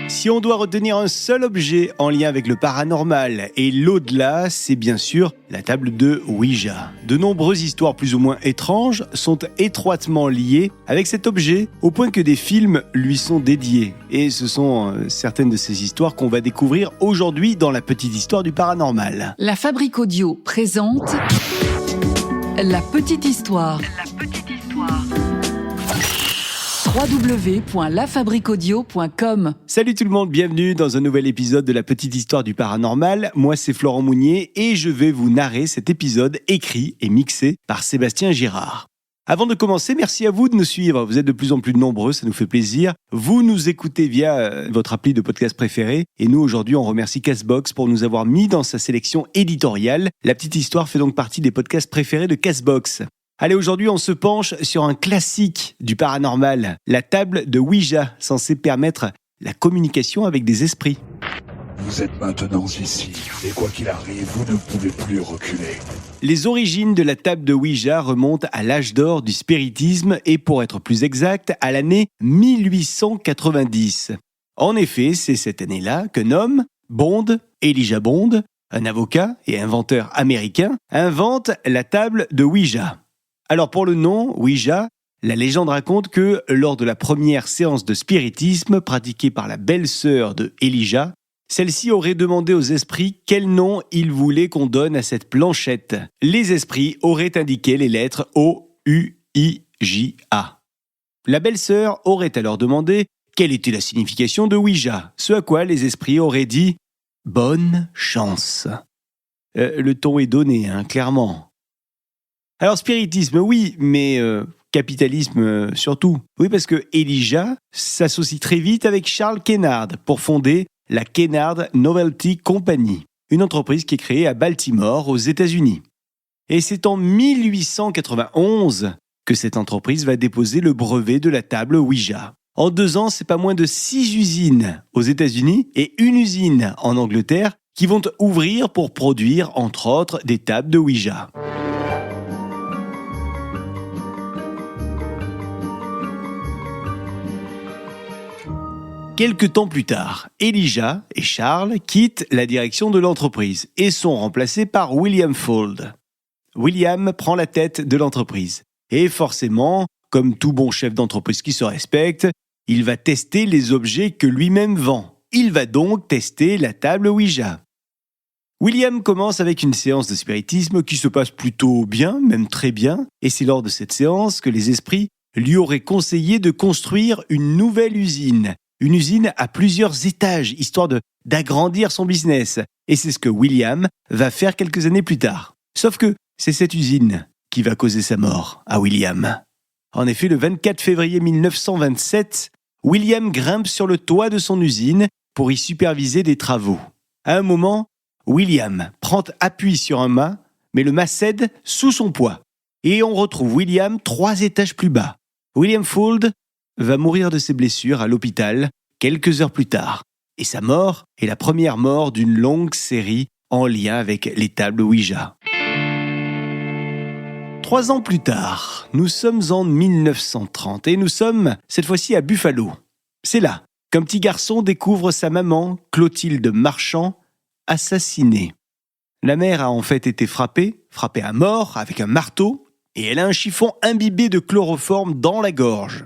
Si on doit retenir un seul objet en lien avec le paranormal et l'au-delà, c'est bien sûr la table de Ouija. De nombreuses histoires plus ou moins étranges sont étroitement liées avec cet objet, au point que des films lui sont dédiés. Et ce sont certaines de ces histoires qu'on va découvrir aujourd'hui dans la petite histoire du paranormal. La Fabrique Audio présente La petite histoire. www.lafabriqueaudio.com. Salut tout le monde, bienvenue dans un nouvel épisode de la petite histoire du paranormal. Moi c'est Florent Mounier et je vais vous narrer cet épisode écrit et mixé par Sébastien Girard. Avant de commencer, merci à vous de nous suivre. Vous êtes de plus en plus nombreux, ça nous fait plaisir. Vous nous écoutez via votre appli de podcast préféré. Et nous, aujourd'hui, on remercie Castbox pour nous avoir mis dans sa sélection éditoriale. La petite histoire fait donc partie des podcasts préférés de Castbox. Allez, aujourd'hui, on se penche sur un classique du paranormal, la table de Ouija, censée permettre la communication avec des esprits. Vous êtes maintenant ici, et quoi qu'il arrive, vous ne pouvez plus reculer. Les origines de la table de Ouija remontent à l'âge d'or du spiritisme et, pour être plus exact, à l'année 1890. En effet, c'est cette année-là qu'un homme, Bond, Elijah Bond, un avocat et inventeur américain, invente la table de Ouija. Alors pour le nom, Ouija, la légende raconte que lors de la première séance de spiritisme pratiquée par la belle-sœur de Elijah, celle-ci aurait demandé aux esprits quel nom ils voulaient qu'on donne à cette planchette. Les esprits auraient indiqué les lettres O-U-I-J-A. La belle-sœur aurait alors demandé quelle était la signification de Ouija, ce à quoi les esprits auraient dit « Bonne chance ». Le ton est donné, clairement. Alors spiritisme, oui, mais capitalisme surtout. Oui, parce que Elijah s'associe très vite avec Charles Kennard pour fonder la Kennard Novelty Company, une entreprise qui est créée à Baltimore, aux États-Unis. Et c'est en 1891 que cette entreprise va déposer le brevet de la table Ouija. En 2 ans, c'est pas moins de 6 usines aux États-Unis et 1 usine en Angleterre qui vont ouvrir pour produire, entre autres, des tables de Ouija. Quelques temps plus tard, Elijah et Charles quittent la direction de l'entreprise et sont remplacés par William Fuld. William prend la tête de l'entreprise. Et forcément, comme tout bon chef d'entreprise qui se respecte, il va tester les objets que lui-même vend. Il va donc tester la table Ouija. William commence avec une séance de spiritisme qui se passe plutôt bien, même très bien, et c'est lors de cette séance que les esprits lui auraient conseillé de construire une nouvelle usine. Une usine à plusieurs étages, histoire d'agrandir son business. Et c'est ce que William va faire quelques années plus tard. Sauf que c'est cette usine qui va causer sa mort à William. En effet, le 24 février 1927, William grimpe sur le toit de son usine pour y superviser des travaux. À un moment, William prend appui sur un mât, mais le mât cède sous son poids. Et on retrouve William 3 étages plus bas. William Fuld va mourir de ses blessures à l'hôpital quelques heures plus tard. Et sa mort est la première mort d'une longue série en lien avec les tables Ouija. 3 ans plus tard, nous sommes en 1930 et nous sommes cette fois-ci à Buffalo. C'est là qu'un petit garçon découvre sa maman, Clotilde Marchand, assassinée. La mère a en fait été frappée à mort avec un marteau et elle a un chiffon imbibé de chloroforme dans la gorge.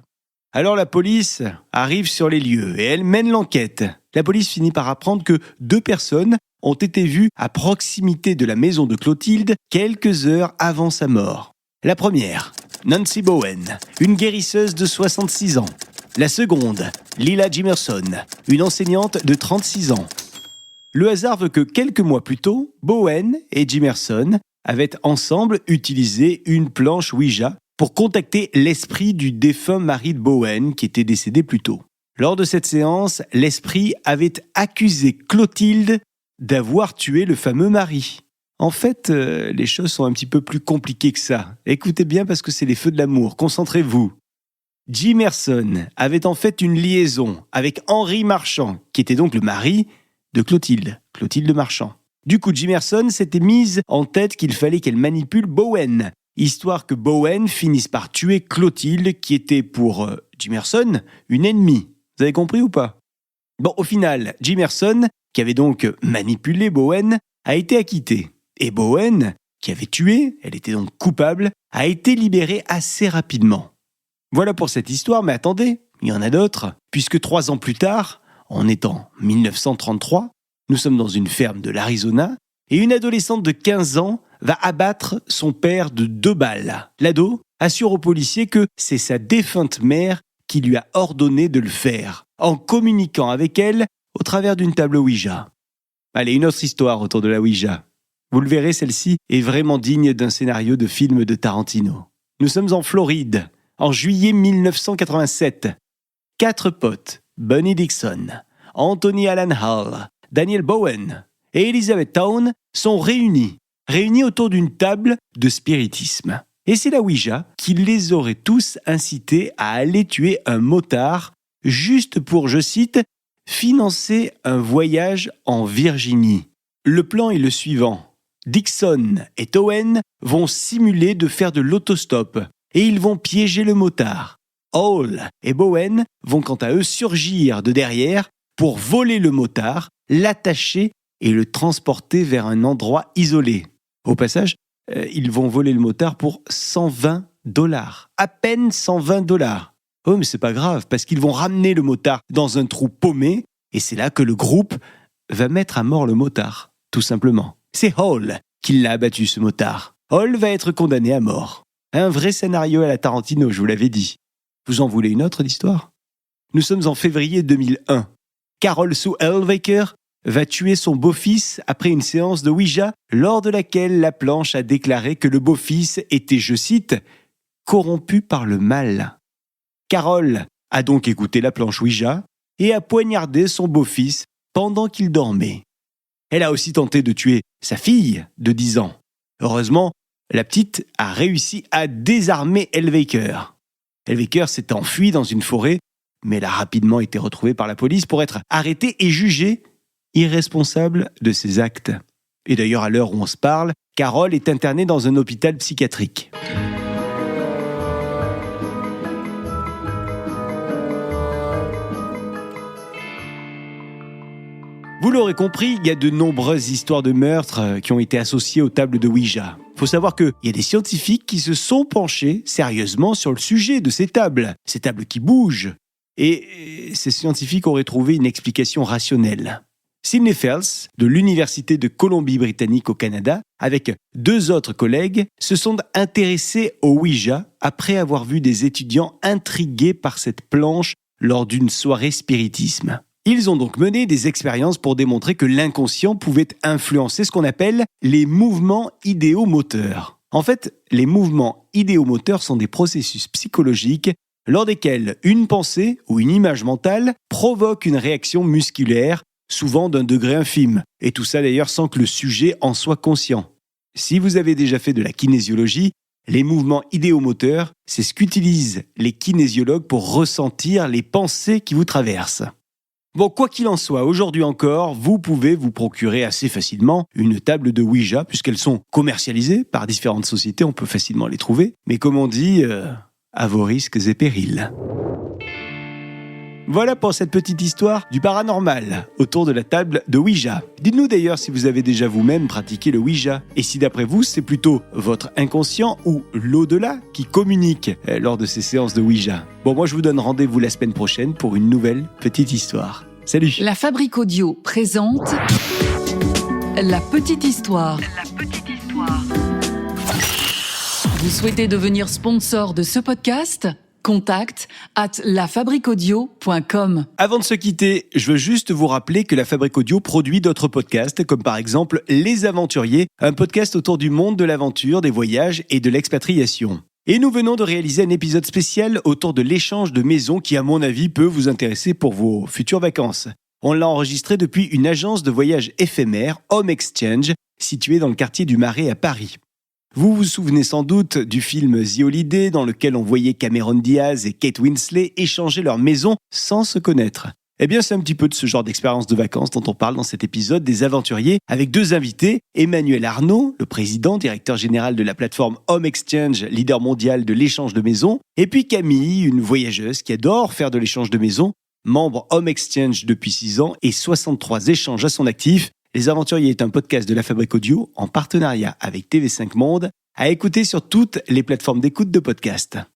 Alors la police arrive sur les lieux et elle mène l'enquête. La police finit par apprendre que 2 personnes ont été vues à proximité de la maison de Clotilde quelques heures avant sa mort. La première, Nancy Bowen, une guérisseuse de 66 ans. La seconde, Lila Jimerson, une enseignante de 36 ans. Le hasard veut que quelques mois plus tôt, Bowen et Jimerson avaient ensemble utilisé une planche Ouija pour contacter l'esprit du défunt mari de Bowen qui était décédé plus tôt. Lors de cette séance, l'esprit avait accusé Clotilde d'avoir tué le fameux mari. En fait, les choses sont un petit peu plus compliquées que ça. Écoutez bien parce que c'est les feux de l'amour, concentrez-vous. Jimerson avait en fait une liaison avec Henri Marchand, qui était donc le mari de Clotilde Marchand. Du coup, Jimerson s'était mise en tête qu'il fallait qu'elle manipule Bowen, histoire que Bowen finisse par tuer Clotilde, qui était pour Jimerson une ennemie. Vous avez compris ou pas ? Bon, au final, Jimerson, qui avait donc manipulé Bowen, a été acquitté. Et Bowen, qui avait tué, elle était donc coupable, a été libérée assez rapidement. Voilà pour cette histoire, mais attendez, il y en a d'autres, puisque 3 ans plus tard, on est en 1933, nous sommes dans une ferme de l'Arizona, et une adolescente de 15 ans va abattre son père de 2 balles. L'ado assure aux policiers que c'est sa défunte mère qui lui a ordonné de le faire, en communiquant avec elle au travers d'une table Ouija. Allez, une autre histoire autour de la Ouija. Vous le verrez, celle-ci est vraiment digne d'un scénario de film de Tarantino. Nous sommes en Floride, en juillet 1987. 4 potes, Bunny Dixon, Anthony Alan Hall, Daniel Bowen et Elizabeth Town sont réunis autour d'une table de spiritisme. Et c'est la Ouija qui les aurait tous incités à aller tuer un motard juste pour, je cite, financer un voyage en Virginie. Le plan est le suivant. Dixon et Towen vont simuler de faire de l'autostop et ils vont piéger le motard. Hall et Bowen vont quant à eux surgir de derrière pour voler le motard, l'attacher et le transporter vers un endroit isolé. Au passage, ils vont voler le motard pour $120. À peine $120. Oh, mais c'est pas grave, parce qu'ils vont ramener le motard dans un trou paumé, et c'est là que le groupe va mettre à mort le motard, tout simplement. C'est Hall qui l'a abattu, ce motard. Hall va être condamné à mort. Un vrai scénario à la Tarantino, je vous l'avais dit. Vous en voulez une autre d'histoire ? Nous sommes en février 2001. Carol Sue Elvaker va tuer son beau-fils après une séance de Ouija lors de laquelle la planche a déclaré que le beau-fils était, je cite, « corrompu par le mal ». Carol a donc écouté la planche Ouija et a poignardé son beau-fils pendant qu'il dormait. Elle a aussi tenté de tuer sa fille de 10 ans. Heureusement, la petite a réussi à désarmer Elvaker. Elvaker s'est enfuie dans une forêt, mais elle a rapidement été retrouvée par la police pour être arrêtée et jugée irresponsable de ses actes. Et d'ailleurs, à l'heure où on se parle, Carol est internée dans un hôpital psychiatrique. Vous l'aurez compris, il y a de nombreuses histoires de meurtres qui ont été associées aux tables de Ouija. Il faut savoir qu'il y a des scientifiques qui se sont penchés sérieusement sur le sujet de ces tables qui bougent. Et ces scientifiques auraient trouvé une explication rationnelle. Sidney Fells, de l'Université de Colombie-Britannique au Canada, avec 2 autres collègues, se sont intéressés au Ouija après avoir vu des étudiants intrigués par cette planche lors d'une soirée spiritisme. Ils ont donc mené des expériences pour démontrer que l'inconscient pouvait influencer ce qu'on appelle les mouvements idéomoteurs. En fait, les mouvements idéomoteurs sont des processus psychologiques lors desquels une pensée ou une image mentale provoque une réaction musculaire, souvent d'un degré infime, et tout ça d'ailleurs sans que le sujet en soit conscient. Si vous avez déjà fait de la kinésiologie, les mouvements idéomoteurs, c'est ce qu'utilisent les kinésiologues pour ressentir les pensées qui vous traversent. Bon, quoi qu'il en soit, aujourd'hui encore, vous pouvez vous procurer assez facilement une table de Ouija, puisqu'elles sont commercialisées par différentes sociétés, on peut facilement les trouver. Mais comme on dit, à vos risques et périls. Voilà pour cette petite histoire du paranormal autour de la table de Ouija. Dites-nous d'ailleurs si vous avez déjà vous-même pratiqué le Ouija et si d'après vous c'est plutôt votre inconscient ou l'au-delà qui communique lors de ces séances de Ouija. Bon, moi je vous donne rendez-vous la semaine prochaine pour une nouvelle petite histoire. Salut. La Fabrique Audio présente La Petite Histoire. Vous souhaitez devenir sponsor de ce podcast ? Contact @lafabriqueaudio.com. Avant de se quitter, je veux juste vous rappeler que La Fabrique Audio produit d'autres podcasts, comme par exemple Les Aventuriers, un podcast autour du monde de l'aventure, des voyages et de l'expatriation. Et nous venons de réaliser un épisode spécial autour de l'échange de maisons qui, à mon avis, peut vous intéresser pour vos futures vacances. On l'a enregistré depuis une agence de voyage éphémère, Home Exchange, située dans le quartier du Marais à Paris. Vous vous souvenez sans doute du film The Holiday dans lequel on voyait Cameron Diaz et Kate Winslet échanger leur maison sans se connaître. Eh bien, c'est un petit peu de ce genre d'expérience de vacances dont on parle dans cet épisode des Aventuriers avec 2 invités, Emmanuel Arnaud, le président, directeur général de la plateforme Home Exchange, leader mondial de l'échange de maisons, et puis Camille, une voyageuse qui adore faire de l'échange de maisons membre Home Exchange depuis 6 ans et 63 échanges à son actif. Les Aventuriers est un podcast de la Fabrique Audio en partenariat avec TV5 Monde, à écouter sur toutes les plateformes d'écoute de podcast.